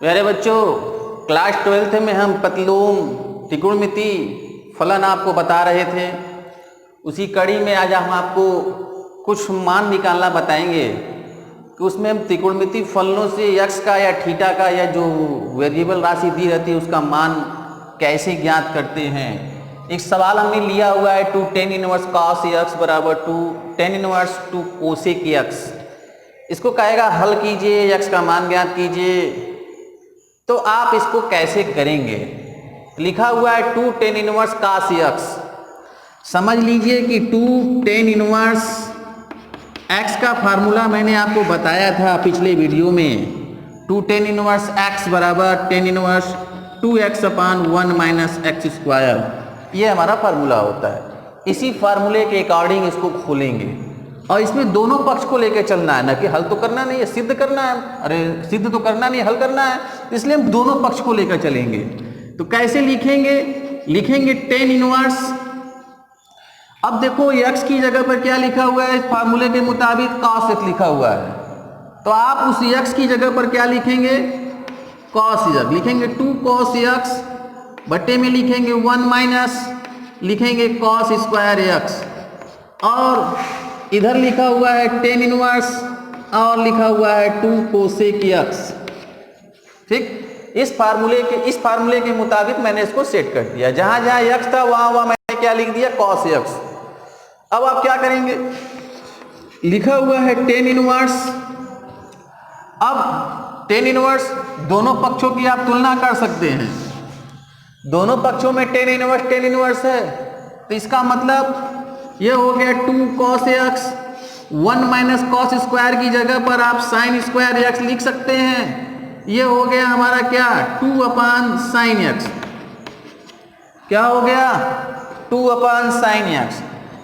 प्यारे बच्चों, class 12th में हम प्रतिलोम, त्रिकोणमिति, फलन आपको बता रहे थे। उसी कड़ी में आज हम आपको कुछ मान निकालना बताएंगे कि उसमें हम त्रिकोणमिति फलनों से यक्स का या थीटा का या जो वेरिएबल राशि दी रहती है उसका मान कैसे ज्ञात करते हैं। एक सवाल हमने लिया हुआ है 2 tan इनवर्स cos x बराबर 2 tan इनवर्स 2 cosec x। इसको कहेगा हल कीजिए, यक्स का मान ज्ञात कीजिए। तो आप इसको कैसे करेंगे? लिखा हुआ है 2 tan इनवर्स cos x। समझ लीजिए कि 2 tan इनवर्स x का फार्मूला मैंने आपको बताया था पिछले वीडियो में। 2 tan इनवर्स x बराबर tan इनवर्स 2x अपान 1 माइनस एक्स स्क्वायर, ये हमारा फार्मूला होता है। इसी फार्मूले के अकॉर्डिंग इसको खोलेंगे और इसमें दोनों पक्ष को लेकर चलना है, ना कि हल तो करना नहीं है, सिद्ध करना है। अरे सिद्ध तो करना नहीं, हल करना है, इसलिए हम दोनों पक्ष को लेकर चलेंगे। तो कैसे लिखेंगे? लिखेंगे tan इनवर्स। अब देखो x की जगह पर क्या लिखा हुआ है, इस फार्मूले के मुताबिक cos x लिखा हुआ है। तो आप उस x की जगह पर क्या लिखेंगे? cos x लिखेंगे। 2 cos x बट्टे में लिखेंगे 1 माइनस लिखेंगे cos स्क्वायर x, और इधर लिखा हुआ है tan इनवर्स और लिखा हुआ है 2 cosec x। ठीक, इस फार्मूले के मुताबिक मैंने इसको सेट कर दिया। जहां जहां x था वहां मैंने क्या लिख दिया? cos x। अब आप क्या करेंगे? लिखा हुआ है tan इनवर्स। अब tan इनवर्स दोनों पक्षों की आप तुलना कर सकते हैं। दोनों पक्षों में tan इनवर्स है, तो इसका मतलब ये हो गया 2 cos x। 1 minus cos square की जगह पर आप sin स्क्वायर x लिख सकते हैं। ये हो गया हमारा क्या? 2 अपान sin x। क्या हो गया? 2 अपान sin x।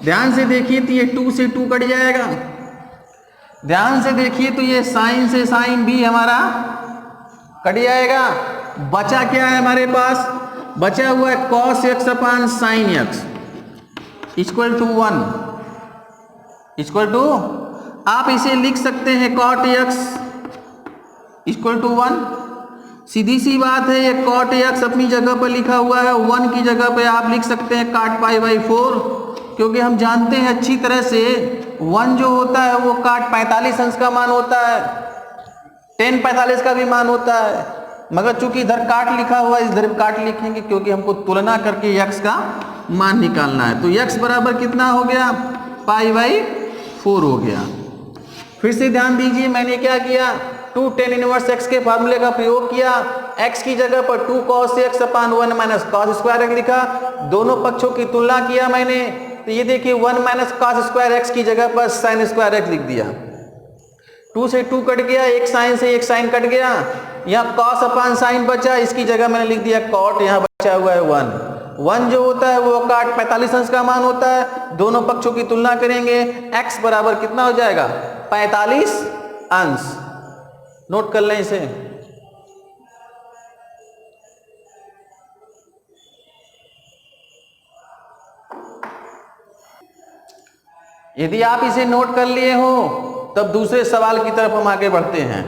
ध्यान से देखिए तो ये 2 से 2 कट जाएगा। ध्यान से देखिए तो ये sin से sin भी हमारा कट जाएगा। बचा क्या है हमारे पास? बचा हुआ है cos x upon sin x equal to 1 equal to, आप इसे लिख सकते हैं cot x इक्वल टू 1। सीधी सी बात है, ये cot x अपनी जगह पर लिखा हुआ है, 1 की जगह पे आप लिख सकते हैं cot पाई बाई 4, क्योंकि हम जानते हैं अच्छी तरह से 1 जो होता है वो cot 45 अंश का मान होता है, tan 45 का भी मान होता है। मगर चूंकि इधर काट लिखा हुआ है, इधर काट लिखेंगे क्योंकि हमको तुलना करके x का मान निकालना है। तो x बराबर कितना हो गया? पाई बाई 4 हो गया। फिर से ध्यान दीजिए, मैंने क्या किया? 2 tan इनवर्स x के फार्मूले का प्रयोग किया। x की जगह पर 2 cos x अपान 1 माइनस cos स्क्वायर x लिखा। दोनों पक्षों की तुलना किया मैंने, तो ये देखिए 1 माइनस cos स्क्वायर x की जगह पर sin स्क्वायर x लिख दिया। 2 से 2 कट गया, एक साइन से एक साइन कट गया। यहाँ cos अपान साइन बचा, इसकी जगह मैंने लिख दिया cot। यहाँ बचा हुआ है 1 जो होता है वो cot 45 अंश का मान होता है। दोनों पक्षों की तुलना करेंगे, x बराबर कितना हो जाएगा? 45 अंश। नोट कर लें इसे। यदि आप इसे नोट कर लिए हो तब दूसरे सवाल की तरफ हम आगे बढ़ते हैं।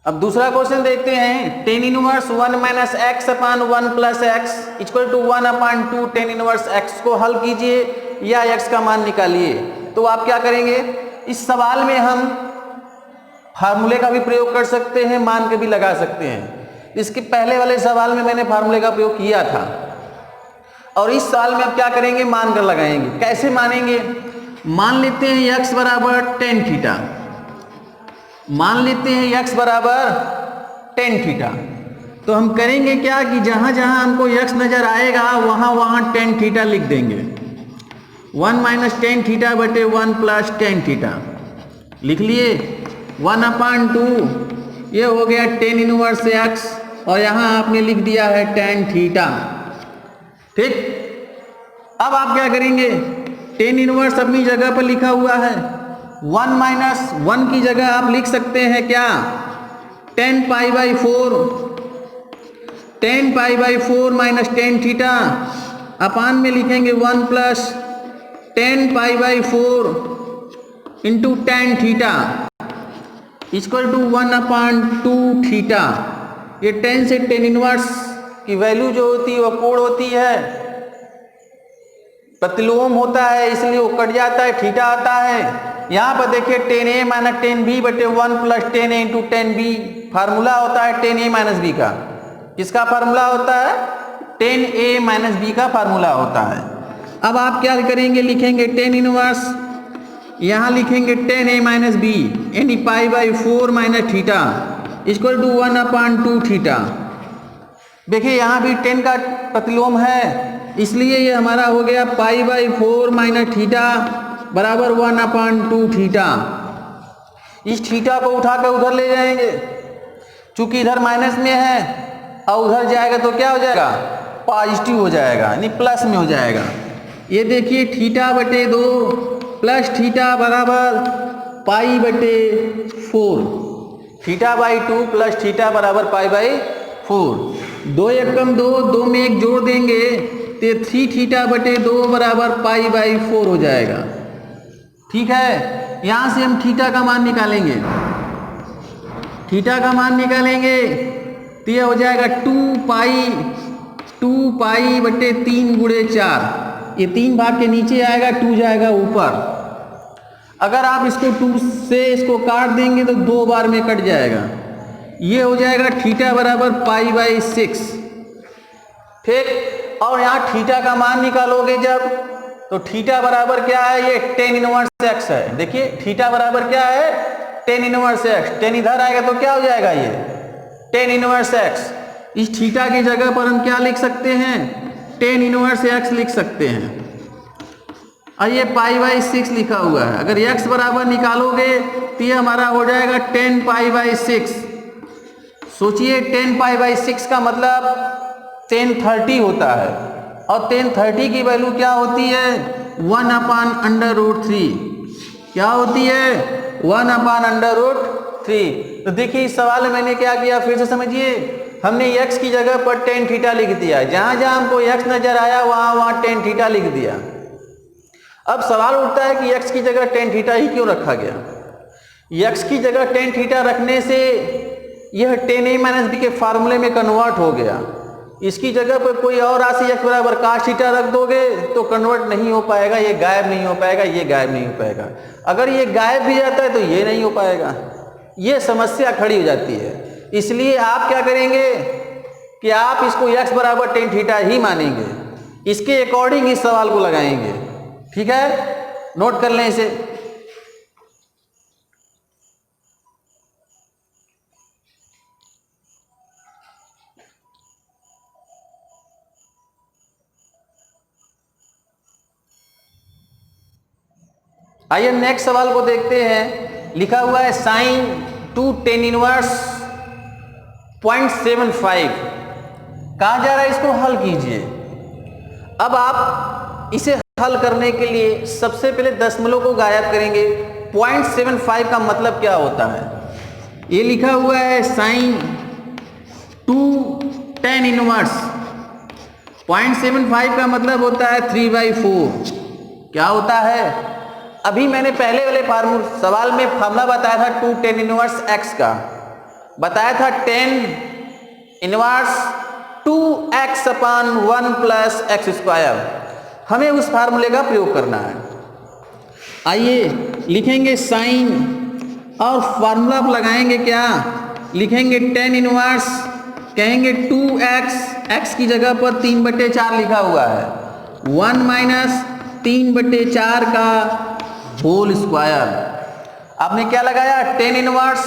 अब दूसरा क्वेश्चन देखते हैं। tan inverse 1 minus x upon 1 plus x equal to 1 upon 2 tan inverse x को हल कीजिए या x का मान निकालिए। तो आप क्या करेंगे? इस सवाल में हम फार्मूले का भी प्रयोग कर सकते हैं, मान के भी लगा सकते हैं। इसके पहले वाले सवाल में मैंने फार्मूले का प्रयोग किया था, और इस साल में अब क्या करेंगे? मान कर लगाएंगे। कैसे मानेंगे? मान लेते हैं x बराबर tan थीटा। मान लेते हैं x बराबर tan थीटा। तो हम करेंगे क्या कि जहां जहां हमको x नजर आएगा वहां वहां tan थीटा लिख देंगे। 1 माइनस tan थीटा बटे 1 प्लस tan थीटा लिख लिए। 1 अपान 2 ये हो गया tan इनवर्स x, और यहां आपने लिख दिया है tan थीटा। ठीक, अब आप क्या करेंगे? tan इनवर्स अपनी जगह पर लिखा हुआ है। 1 माइनस 1 की जगह आप लिख सकते हैं क्या? tan pi by 4। tan pi by 4 minus tan theta upon में लिखेंगे 1 plus tan pi by 4 into tan theta equal to 1/2 theta. ये टेन से टेन इनवर्स की वैल्यू जो होती है वो कोण होती है, प्रतिलोम होता है इसलिए वो कट जाता है, थीटा आता है। यहाँ पर देखिए टेन ए माइनस टेन बी बटे 1 प्लस टेन ए इंटू टेन बी फार्मूला होता है टेन ए माइनस बी का। किसका फार्मूला होता है? टेन ए माइनस बी का फार्मूला होता है। अब आप क्या करेंगे, लिखेंगे टेन इनवर्स, यहाँ लिखेंगे टेन ए माइनस बी यानी π/4 minus theta equal to 1/2 theta. देखिए यहाँ भी टेन का प्रतिलोम है इसलिए ये हमारा हो गया π/4 माइनस थीटा बराबर 1/2 थीटा। इस थीटा को उठाकर उधर ले जाएंगे, चूंकि इधर माइनस में है और उधर जाएगा तो क्या हो जाएगा? पॉजिटिव हो जाएगा यानी प्लस में हो जाएगा। ये देखिए थीटा बटे 2 प्लस थीटा बराबर π/4, θ/2 प्लस थीटा बराबर π/4। 2 एकम 2, 2 में एक जोड़ देंगे तो 3θ/2 बराबर π/4 हो जाएगा। ठीक है, यहाँ से हम थीटा का मान निकालेंगे, थीटा का मान निकालेंगे तो यह हो जाएगा 2π/3 गुणे 4। ये 3 भाग के नीचे आएगा, 2 जाएगा ऊपर। अगर आप इसको 2 से इसको काट देंगे तो 2 बार में कट जाएगा। ये हो जाएगा थीटा बराबर π/6। ठीक, और यहाँ थीटा का मान निकालोगे जब तो थीटा बराबर क्या है? ये टेन इनवर्स एक्स है। देखिए थीटा बराबर क्या है? Tan inverse x. टेन इधर आएगा तो क्या हो जाएगा? ये टेन इनवर्स एक्स। इस थीटा की जगह पर हम क्या लिख सकते हैं? टेन इनवर्स एक्स लिख सकते हैं। और ये π/6 लिखा हुआ है। अगर x बराबर निकालोगे तो ये हमारा हो जाएगा 10π/6। सोचिए 10π/6 का मतलब 1030 होता है और 1030 की वैल्यू क्या होती है? 1/√3। क्या होती है? 1/√3। तो देखिए इस सवाल में मैंने क्या किया, फिर से समझिए। हमने x की जगह पर टेन थीटा लिख दिया, जहां जहां हमको x नजर आया वहां वहां टेन थीटा लिख दिया। अब सवाल उठता है कि x की जगह टेन थीटा ही क्यों रखा गया? x की जगह टेन थीटा रखने से यह टेन ए माइनस बी के फार्मूले में कन्वर्ट हो गया। इसकी जगह पर कोई और राशि x बराबर cos थीटा रख दोगे तो कन्वर्ट नहीं हो पाएगा, ये गायब नहीं हो पाएगा, ये गायब नहीं हो पाएगा। अगर ये गायब भी जाता है तो ये नहीं हो पाएगा, ये समस्या खड़ी हो जाती है। इसलिए आप क्या करेंगे कि आप इसको x बराबर टेन थीटा ही मानेंगे, इसके अकॉर्डिंग इस सवाल को लगाएंगे। ठीक है, नोट कर लें इसे। आइए नेक्स्ट सवाल को देखते हैं। लिखा हुआ है साइन 2 tan इनवर्स 0.75। कहा जा रहा है इसको हल कीजिए। अब आप इसे हल करने के लिए सबसे पहले दशमलव को गायब करेंगे। 0.75 का मतलब क्या होता है? ये लिखा हुआ है साइन 2 tan इनवर्स 0.75 का मतलब होता है 3/4। क्या होता है? अभी मैंने पहले वाले सवाल में फार्मूला बताया था 2 tan इनवर्स x का, बताया था tan inverse 2x/1 plus x square. हमें उस फार्मूले का प्रयोग करना है। आइए लिखेंगे साइन और फार्मूला लगाएंगे। क्या लिखेंगे? tan इनवर्स, कहेंगे 2x, x की जगह पर 3/4 लिखा हुआ है, 1 माइनस 3/4 का होल स्क्वायर। आपने क्या लगाया? tan inverse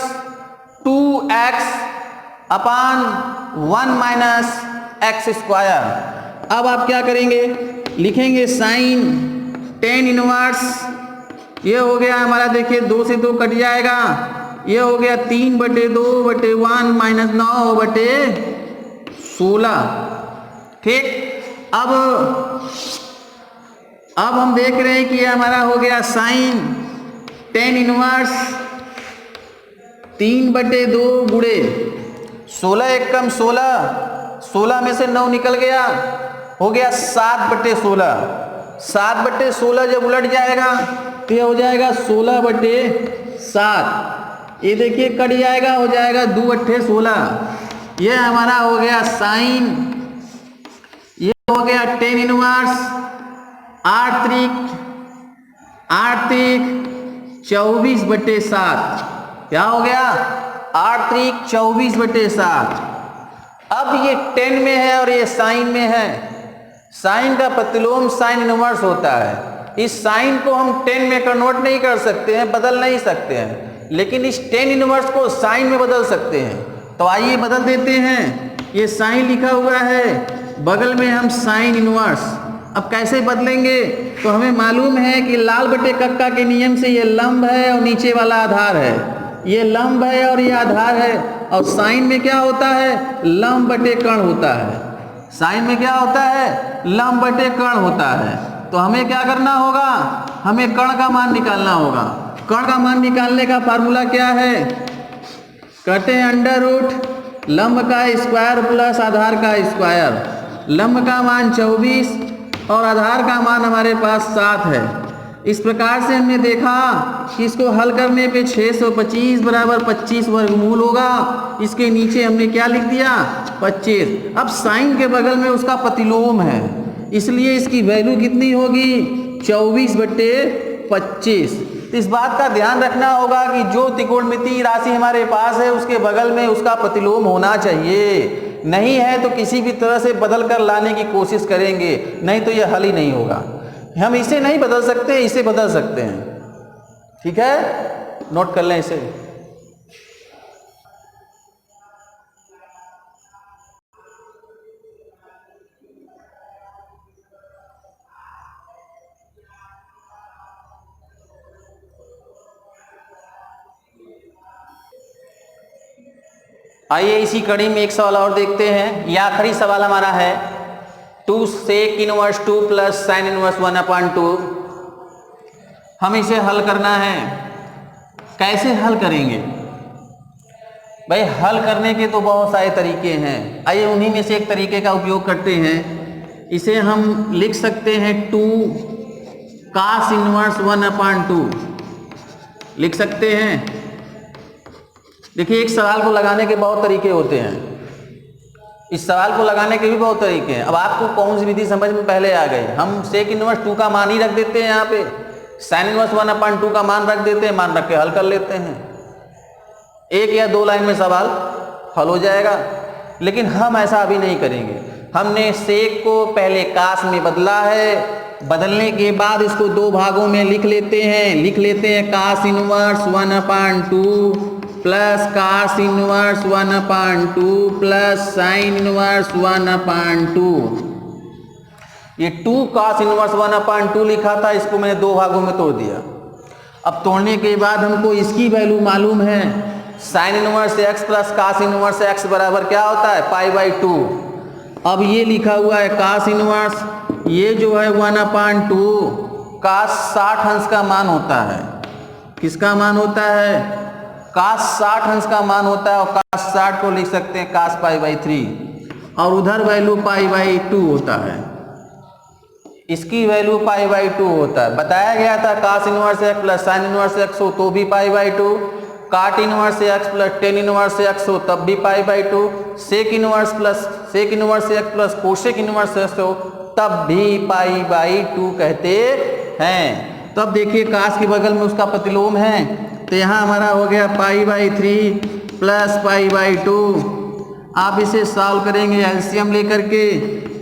2x/1 minus x square. अब आप क्या करेंगे? लिखेंगे साइन tan इनवर्स, ये हो गया हमारा, देखिए 2 से 2 कट जाएगा, ये हो गया 3/2/1 माइनस 9/16। ठीक, अब हम देख रहे हैं कि ये हमारा हो गया साइन tan इनवर्स 3/2 गुणे 16 एकम 16, 16 में से 9 निकल गया, हो गया 7/16। 7/16 जब उलट जाएगा तो ये हो जाएगा 16/7। ये देखिए कट जाएगा, हो जाएगा 2 अट्ठे 16। ये हमारा हो गया साइन, ये हो गया टेन इनवर्स 24/7। क्या हो गया 24/7। अब ये 10 में है और ये साइन में है। साइन का प्रतिलोम साइन इनवर्स होता है। इस साइन को हम 10 में कन्वर्ट नहीं कर सकते हैं, बदल नहीं सकते हैं, लेकिन इस 10 इनवर्स को साइन में बदल सकते हैं। तो आइए बदल देते हैं। ये साइन लिखा हुआ है, बगल में हम साइन इनवर्स। अब कैसे बदलेंगे? तो हमें मालूम है कि लाल बटे कक्का के नियम से ये लंब है और नीचे वाला आधार है। ये लंब है और ये आधार है। और साइन में क्या होता है? लंब बटे कर्ण होता है। साइन में क्या होता है? लंब बटे कर्ण होता है। तो हमें क्या करना होगा? हमें कर्ण का मान निकालना होगा। कर्ण का मान निकालने का फार्मूला क्या है? कहते हैं अंडर रूट लंब का स्क्वायर प्लस आधार का स्क्वायर। लंब का मान 24 और आधार का मान हमारे पास 7 है। इस प्रकार से हमने देखा कि इसको हल करने पे 625 बराबर 25 वर्गमूल होगा। इसके नीचे हमने क्या लिख दिया? 25। अब साइन के बगल में उसका प्रतिलोम है, इसलिए इसकी वैल्यू कितनी होगी? 24/25। तो इस बात का ध्यान रखना होगा कि जो त्रिकोणमितीय राशि हमारे पास है उसके बगल में उसका प्रतिलोम होना चाहिए। नहीं है तो किसी भी तरह से बदल कर लाने की कोशिश करेंगे, नहीं तो यह हल ही नहीं होगा। हम इसे नहीं बदल सकते, इसे बदल सकते हैं। ठीक है, नोट कर लें इसे। आइए इसी कड़ी में एक सवाल और देखते हैं। यह आखिरी सवाल हमारा है 2 sec inverse 2 plus sine inverse 1/2। हम इसे हल करना है। कैसे हल करेंगे भाई? हल करने के तो बहुत सारे तरीके हैं। आइए उन्हीं में से एक तरीके का उपयोग करते हैं। इसे हम लिख सकते हैं 2 cos इनवर्स 1/2 लिख सकते हैं। देखिए, एक सवाल को लगाने के बहुत तरीके होते हैं। इस सवाल को लगाने के भी बहुत तरीके हैं। अब आपको कौन सी विधि समझ में पहले आ गई? हम सेक इनवर्स 2 का मान ही रख देते हैं, यहाँ पे साइन इनवर्स 1/2 का मान रख देते हैं, मान रख के हल कर लेते हैं। 1 या 2 लाइन में सवाल हल हो जाएगा। लेकिन हम ऐसा अभी नहीं करेंगे। हमने सेक को पहले कास में बदला है, बदलने के बाद इसको 2 भागों में लिख लेते हैं। Cos inverse 1/2 plus cos inverse 1/2 plus sine inverse 1/2। ये 2 cos इनवर्स 1/2 लिखा था, इसको मैंने 2 भागों में तोड़ दिया। अब तोड़ने के बाद हमको इसकी वैल्यू मालूम है। Sine inverse x plus cos inverse x बराबर क्या होता है? π/2। अब ये लिखा हुआ है कास इनवर्स, ये जो है 1/2 कास 60 अंश का मान होता है। किसका मान होता है? कास 60 अंश का मान होता है। और कास 60 को लिख सकते हैं कास π/3 और उधर वैल्यू π/2 होता है। इसकी वैल्यू π/2 होता है। बताया गया था cos inverse x plus sine inverse x हो तो भी π/2, cot inverse x plus tan inverse x हो तब भी π/2, sec inverse x plus cosec inverse x हो तब भी π/2 कहते हैं। तो अब देखिए कास के बगल में उसका प्रतिलोम है, तो यहाँ हमारा हो गया π/3 प्लस π/2। आप इसे सॉल्व करेंगे एलसीएम लेकर के।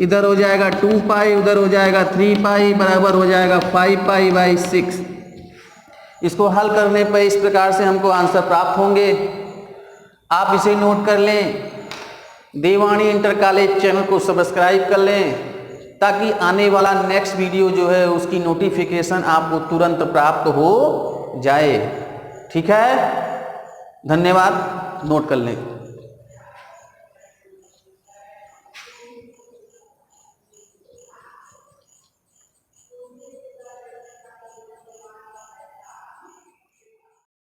इधर हो जाएगा 2π, उधर हो जाएगा 3π, बराबर हो जाएगा 5π/6। इसको हल करने पर इस प्रकार से हमको आंसर प्राप्त होंगे। आप इसे नोट कर लें। देवानी इंटर कॉलेज चैनल को सब्सक्राइब कर लें ताकि आने वाला नेक्स्ट वीडियो जो है उसकी नोटिफिकेशन आपको तुरंत प्राप्त हो जाए। ठीक है, धन्यवाद। नोट कर लें।